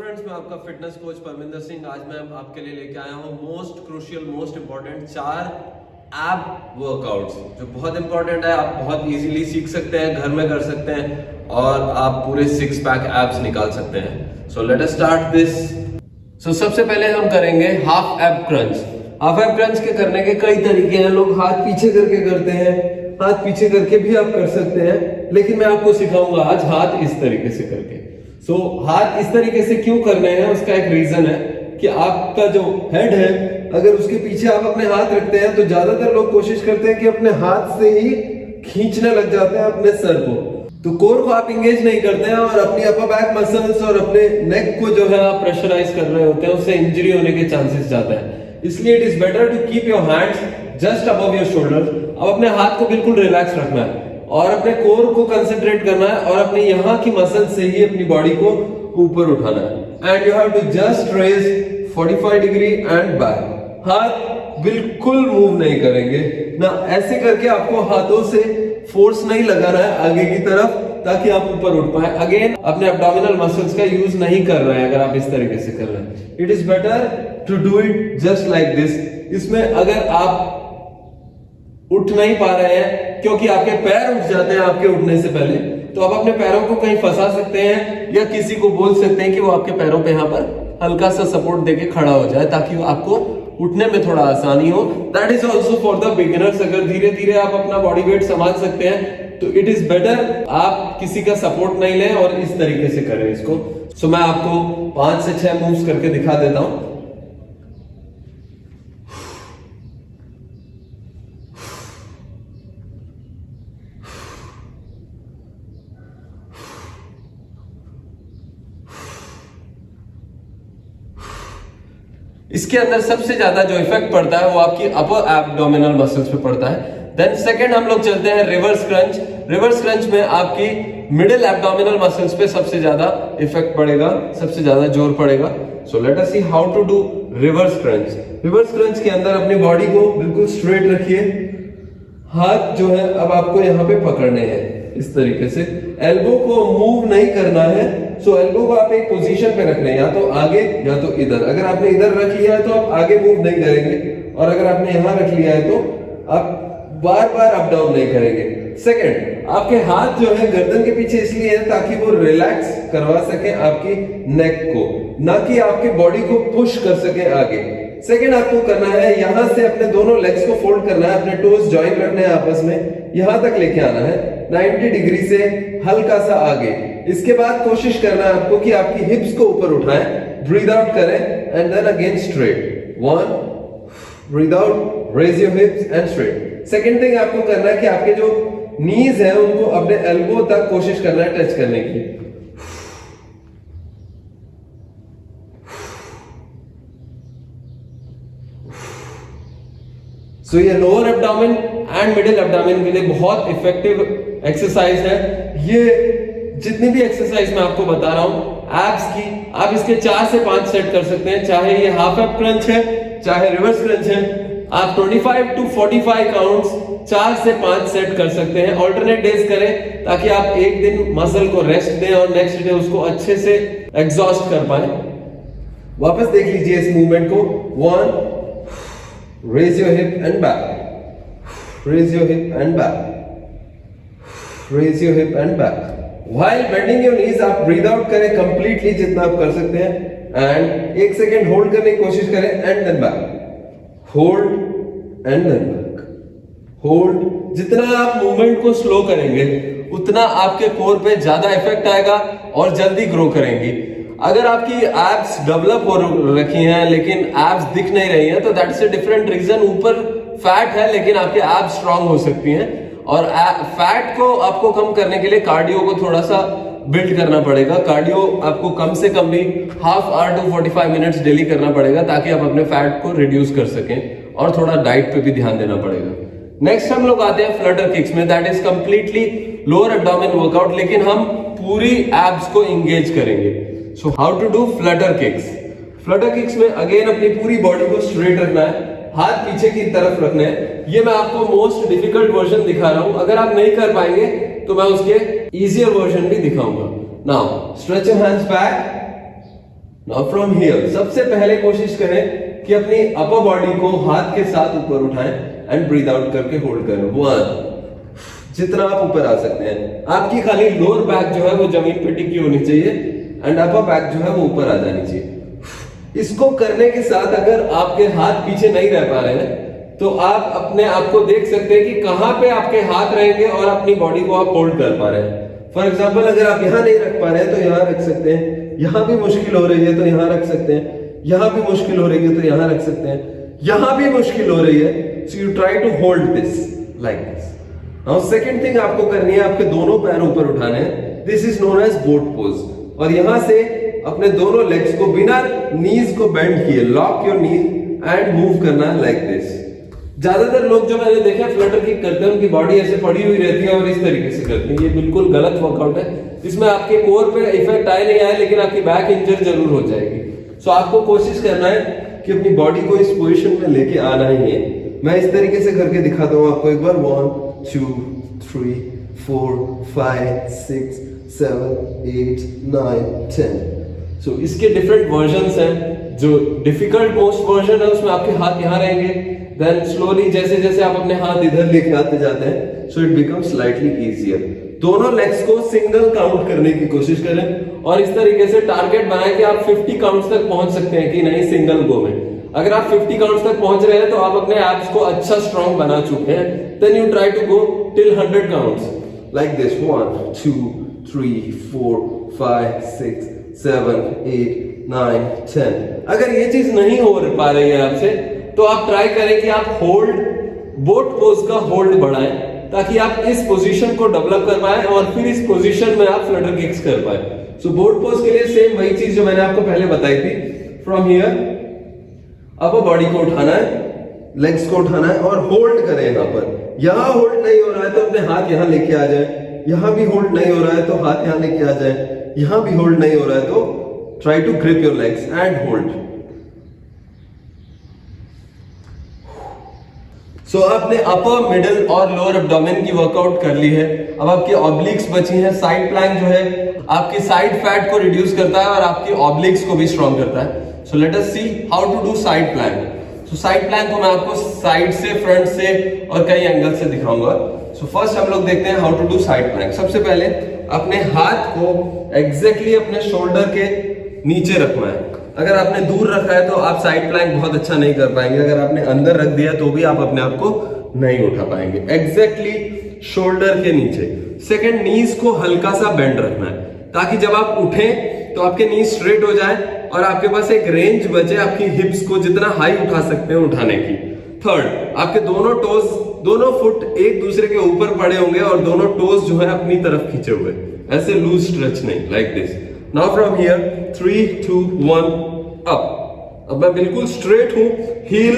Friends, मैं आपका fitness coach Parminder Singh. आज मैं आपके लिए लेके आया हूँ मोस्ट क्रूशियल, मोस्ट इंपॉर्टेंट 4 एब वर्कआउट्स जो बहुत इंपॉर्टेंट है। आप बहुत इजीली सीख सकते हैं, घर में कर सकते हैं और आप पूरे 6 पैक एब्स निकाल सकते हैं। So let us start this. So सबसे पहले हम करेंगे हाफ एब क्रंच। हाफ एब क्रंच के करने के कई तरीके हैं। लोग हाथ पीछे करके करते हैं, हाथ पीछे करके भी आप कर सकते हैं, लेकिन मैं आपको सिखाऊंगा आज हाथ इस तरीके से करके। सो हाथ इस तरीके से क्यों करने हैं, उसका एक रीजन है कि आपका जो हेड है, अगर उसके पीछे आप अपने हाथ रखते हैं तो ज्यादातर लोग कोशिश करते हैं कि अपने हाथ से ही खींचने लग जाते हैं अपने सर को, तो कोर को आप इंगेज नहीं करते हैं और अपनी अपर बैक मसल्स और अपने नेक को जो है आप प्रेशराइज कर रहे होते हैं, उससे इंजरी होने के चांसेस ज्यादा है। इसलिए it is better to keep your hands just above your shoulder. अब अपने हाथ को बिल्कुल रिलैक्स रखना है और अपने कोर को कंसंट्रेट करना है और अपने यहाँ की मसल से ही अपनी बॉडी को ऊपर उठाना है। And you have to just raise 45 degree and back. हाथ बिल्कुल मूव नहीं करेंगे ना, ऐसे करके आपको हाथों से फोर्स नहीं लगाना है आगे की तरफ ताकि आप ऊपर उठ पाए। अगेन अपने एब्डोमिनल मसल्स का यूज नहीं कर रहे हैं अगर आप इस तरीके से कर रहे हैं। It is better to do it just like this. इसमें अगर आप उठ नहीं पा रहे हैं क्योंकि आपके पैर उठ जाते हैं आपके उठने से पहले, तो आप अपने पैरों को कहीं फंसा सकते हैं या किसी को बोल सकते हैं कि वो आपके पैरों पे यहाँ पर हल्का सा सपोर्ट देके खड़ा हो जाए ताकि आपको उठने में थोड़ा आसानी हो। That is also for the beginners. अगर धीरे धीरे आप अपना बॉडी वेट संभाल सकते हैं तो इट इज बेटर आप किसी का सपोर्ट नहीं लें और इस तरीके से करें इसको। सो मैं आपको 5 से 6 मूव्स करके दिखा देता हूं। इसके अंदर सबसे ज्यादा जो इफेक्ट पड़ता है वो आपकी अपर एब्डोमिनल मसल्स पे पड़ता है। देन सेकंड हम लोग चलते हैं रिवर्स क्रंच। रिवर्स क्रंच में आपकी मिडिल एब्डोमिनल मसल्स पे सबसे ज्यादा इफेक्ट पड़ेगा, सबसे ज्यादा जोर पड़ेगा। So let us see how to do reverse crunch. Reverse crunch के अंदर अपनी बॉडी को बिल्कुल स्ट्रेट रखिए। हाथ जो है अब आपको यहाँ पे पकड़ने हैं इस तरीके से। एल्बो को मूव नहीं करना है। सो एल्बो को आप एक पोजीशन पे रखना है, या तो आगे या तो इधर। अगर आपने इधर रख लिया है तो आप आगे मूव नहीं करेंगे, और अगर आपने यहां रख लिया है तो आप बार बार अप डाउन नहीं करेंगे। सेकंड, आपके हाथ जो है गर्दन के पीछे इसलिए है ताकि वो रिलैक्स करवा सके आपकी नेक को, ना कि आपके बॉडी को पुश कर सके आगे। सेकंड आपको करना है, यहां से अपने दोनों लेग्स को फोल्ड करना है, अपने टोज ज्वाइन रखने हैं आपस में, यहां तक लेके आना है 90 डिग्री से हल्का सा आगे। इसके बाद कोशिश करना है आपको कि आपकी हिप्स को ऊपर उठाएं, ब्रीथ आउट करें and then again straight. 1 breathe out, raise your hips and straight. Second thing आपको करना है कि आपके जो नीज है उनको अपने एल्बो तक कोशिश करना है टच करने की। सो ये lower abdomen and middle abdomen के लिए बहुत इफेक्टिव एक्सरसाइज है। ये जितनी भी एक्सरसाइज मैं आपको बता रहा हूं एब्स की, आप इसके 4 से 5 सेट कर सकते हैं। चाहे ये हाफ एब क्रंच है, चाहे रिवर्स क्रंच है, आप 25 to 45 काउंट्स 4 से 5 सेट कर सकते हैं। ऑल्टरनेट डेज करें ताकि आप एक दिन मसल को रेस्ट दें और नेक्स्ट डे उसको अच्छे से एग्जॉस्ट कर पाए। वापस देख लीजिए इस मूवमेंट को। 1 raise your hip and back, raise your hip and back, raise your hip and back. While bending your knees आप breathe out करें completely जितना आप कर सकते हैं and 1 सेकेंड होल्ड करने की कोशिश करें and then back, hold and then back, hold। जितना आप मूवमेंट को स्लो करेंगे उतना आपके कोर पे ज्यादा इफेक्ट आएगा और जल्दी ग्रो करेंगी। अगर आपकी एब्स डेवलप हो रखी हैं लेकिन एब्स दिख नहीं रही हैं तो दैट्स अ डिफरेंट रीजन। ऊपर फैट है लेकिन आपके एब्स स्ट्रांग हो सकती हैं, और फैट को आपको कम करने के लिए कार्डियो को थोड़ा सा बिल्ड करना पड़ेगा। कार्डियो आपको कम से कम भी half hour to 45 minutes daily करना पड़ेगा ताकि आप अपने फैट को रिड्यूस कर सकें, और थोड़ा डाइट पे भी ध्यान देना पड़ेगा। नेक्स्ट हम लोग आते हैं फ्लटर किक्स में। That is completely lower abdomen workout, लेकिन हम पूरी एब्स को इंगेज करेंगे। So how to do flutter kicks. Flutter kicks में अगेन अपनी पूरी बॉडी को स्ट्रेट रखना है, हाथ पीछे की तरफ रखने हैं। ये मैं आपको मोस्ट डिफिकल्ट वर्जन दिखा रहा हूं, अगर आप नहीं कर पाएंगे तो मैं उसके इजियर वर्जन भी दिखाऊंगा। Now stretch your hands back now from here सबसे पहले कोशिश करें कि अपनी अपर बॉडी को हाथ के साथ ऊपर उठाएं एंड ब्रीथ आउट करके होल्ड करें। 1, जितना आप ऊपर आ सकते हैं। आपकी खाली लोअर बैक जो है वो जमीन पे टिकी होनी चाहिए एंड अपर बैक जो है वो ऊपर आ जानी चाहिए। इसको करने के साथ अगर आपके हाथ पीछे नहीं रह पा रहे हैं तो आप अपने आप को देख सकते हैं कि कहां पे आपके हाथ रहेंगे और अपनी बॉडी को आप होल्ड कर पा रहे हैं। फॉर एग्जाम्पल अगर आप यहां नहीं रख पा रहे हैं तो यहां रख सकते हैं, यहां भी मुश्किल हो रही है तो यहां रख सकते हैं, यहां भी मुश्किल हो रही है तो यहां रख सकते हैं, यहां भी मुश्किल हो रही है, so you try to hold this like this. Now second thing आपको करनी है, आपके दोनों पैर ऊपर उठाने हैं। This is known as boat pose. और यहां से अपने दोनों लेग्स को बिना नीज को बेंड किए lock your knees and move करना है लाइक दिस। ज्यादातर लोग जो मैंने देखा फ्लटर किक करते हैं उनकी बॉडी ऐसे पड़ी हुई रहती है और इस तरीके से करते हैं। ये बिल्कुल गलत वर्कआउट है। इसमें आपके कोर पे इफेक्ट आए नहीं आए लेकिन आपकी बैक इंजर जरूर हो जाएगी। सो आपको कोशिश करना है कि अपनी बॉडी को इस पोजीशन में लेके आना ही है। मैं इस तरीके से करके दिखाता हूं आपको एक बार। 1 2 3 4 5 6 7 8 9 10। सो इसके डिफरेंट वर्जन्स हैं। जो डिफिकल्ट मोस्ट वर्जन है उसमें आपके हाथ यहाँ रहेंगे, देन स्लोली जैसे जैसे आप अपने हाथ इधर लेके आते जाते हैं so it becomes slightly easier. दोनों लेग्स को सिंगल काउंट करने की कोशिश करें और इस तरीके से टारगेट बनाएं कि आप 50 काउंट्स तक पहुंच सकते हैं कि नहीं सिंगल गो में। अगर आप 50 काउंट्स तक पहुंच रहे हैं तो आप अपने एब्स को अच्छा स्ट्रॉन्ग बना चुके हैं। Then you try to go till 100 counts like this. 1 2 3 4 5 6 7 8 9 10। अगर ये चीज नहीं हो पा रही है आपसे तो आप ट्राई करें कि आप होल्ड बोट पोज का होल्ड बढ़ाएं ताकि आप इस पोजीशन को डेवलप कर पाए और फिर इस पोजीशन में आप फ्लटर किक्स कर पाए। सो बोट पोज के लिए सेम वही चीज जो मैंने आपको पहले बताई थी। फ्रॉम हियर अपर बॉडी को उठाना है, लेग्स को उठाना है और होल्ड करें। यहां पर यहां होल्ड नहीं हो रहा है तो अपने हाथ यहां लेके आ जाए, यहां भी होल्ड नहीं हो रहा है तो हाथ यहां लेके आ जाए, यहां भी होल्ड नहीं हो रहा है तो try to grip your legs and hold. So आपने अपर मिडिल और लोअर एब्डोमेन की वर्कआउट कर ली है। अब आपकी ऑब्लिक्स बची हैं। साइड प्लैंक जो है आपकी साइड फैट को रिड्यूस करता है और आपकी ऑब्लिक्स को भी स्ट्रॉन्ग करता है। So let us see how to do side plank. So side plank को मैं आपको साइड से, फ्रंट से और कई एंगल से दिखाऊंगा। सो फर्स्ट हम लोग देखते हैं how to do side plank. सबसे पहले अपने हाथ को एग्जैक्टली अपने शोल्डर के नीचे रखना है। अगर आपने दूर रखा है तो आप साइड प्लैंक बहुत अच्छा नहीं कर पाएंगे। अगर आपने अंदर रख दिया तो भी आप अपने आप को नहीं उठा पाएंगे। एग्जैक्टली शोल्डर के नीचे। सेकंड, नीज को हल्का सा बेंड रखना है ताकि जब आप उठें तो आपके नीज स्ट्रेट हो जाए और आपके पास एक रेंज बचे आपकी हिप्स को जितना हाई उठा सकते हैं उठाने की। थर्ड, आपके दोनों टोज, दोनों फुट एक दूसरे के ऊपर पड़े होंगे और दोनों टोज जो है अपनी तरफ खींचे हुए, ऐसे लूज स्ट्रेच नहीं, like this. Now from here 3 2 1 up. अब मैं बिल्कुल स्ट्रेट हूं, हील,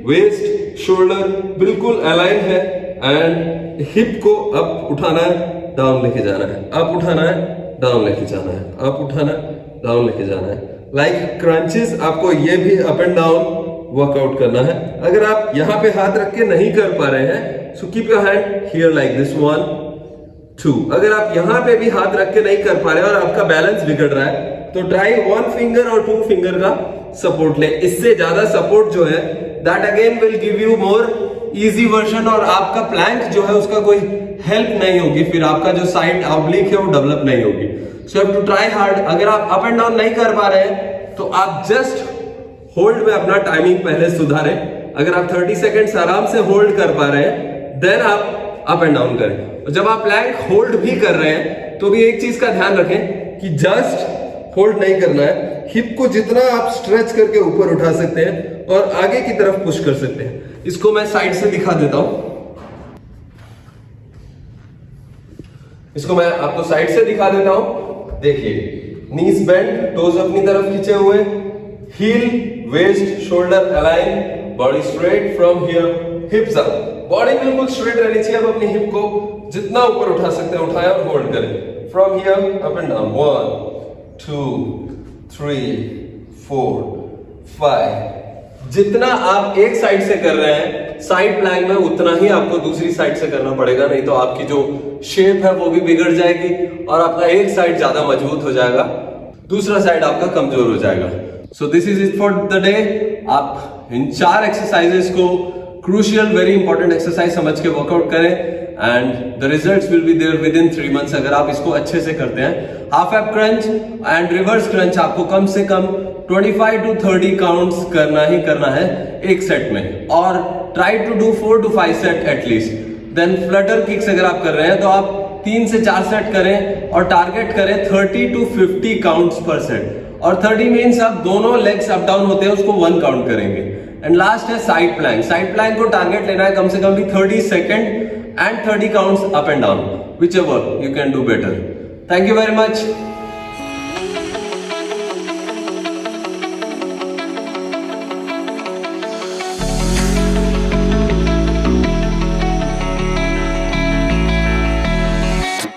वेस्ट, शोल्डर बिल्कुल अलाइन है एंड हिप को अप उठाना है, डाउन लेके जाना है, अप उठाना है, डाउन लेके जाना है, अप उठाना है, डाउन लेके जाना है। लाइक क्रंचेस आपको ये भी अप एंड डाउन वर्कआउट करना है। अगर आप यहां पे हाथ रख के नहीं कर पा रहे हैं so keep your hand here like this. 1 2। अगर आप यहां पे भी हाथ रख के नहीं कर पा रहे और आपका बैलेंस बिगड़ रहा है तो ट्राई 1 फिंगर और 2 फिंगर का सपोर्ट ले। इससे ज्यादा सपोर्ट जो है that again will give you more easy version और आपका प्लैंक जो है उसका कोई हेल्प नहीं होगी, फिर आपका जो साइड ऑब्लिक है वो डेवलप नहीं होगी। So have to try hard. अगर आप अप एंड डाउन नहीं कर पा रहे हैं तो आप जस्ट होल्ड में अपना टाइमिंग पहले सुधारें। अगर आप 30 सेकेंड्स आराम से होल्ड कर पा रहे हैं देन आप अप एंड डाउन करें। और जब आप प्लैंक होल्ड भी कर रहे हैं तो भी एक चीज का ध्यान रखें कि जस्ट होल्ड नहीं करना है, हिप को जितना आप स्ट्रेच करके ऊपर उठा सकते हैं और आगे की तरफ पुश कर सकते हैं। इसको मैं साइड से दिखा देता हूं। इसको मैं आपको साइड से दिखा देता हूं। देखिए, नीज बेंड, टोज अपनी तरफ खींचे हुए, heel, waist, shoulder align, body straight from here, hips up. Body बिल्कुल स्ट्रेट रहनी चाहिए। अब अपनी हिप को जितना ऊपर उठा सकते हैं उठाएं और होल्ड करें। From here up and down. 1 2 3 4 5। जितना आप एक साइड से कर रहे हैं साइड प्लैंक में उतना ही आपको दूसरी साइड से करना पड़ेगा, नहीं तो आपकी जो शेप है वो भी बिगड़ जाएगी और आपका एक साइड ज्यादा मजबूत हो जाएगा। दूसरा साइड आपका कमजोर हो जाएगा। So this is it for the day. आप इन 4 एक्सरसाइजेस को क्रूशियल वेरी इंपॉर्टेंट एक्सरसाइज समझ के वर्कआउट करें and the results will be there within 3 months अगर आप इसको अच्छे से करते हैं। Half ab crunch and reverse crunch आपको कम से कम 25 to 30 काउंट्स करना ही करना है एक सेट में, और try to do 4 to 5 set at least. Then flutter kicks अगर आप कर रहे हैं तो आप 3 से 4 सेट करें और टारगेट करें 30 to 50 काउंट्स पर सेट, और 30 मीन्स आप दोनों लेग्स अप डाउन होते हैं उसको 1 काउंट करेंगे। एंड लास्ट है साइड प्लैंक। साइड प्लैंक को टारगेट लेना है कम से कम भी 30 second and 30 counts up and down, whichever you can do better. Thank you very much.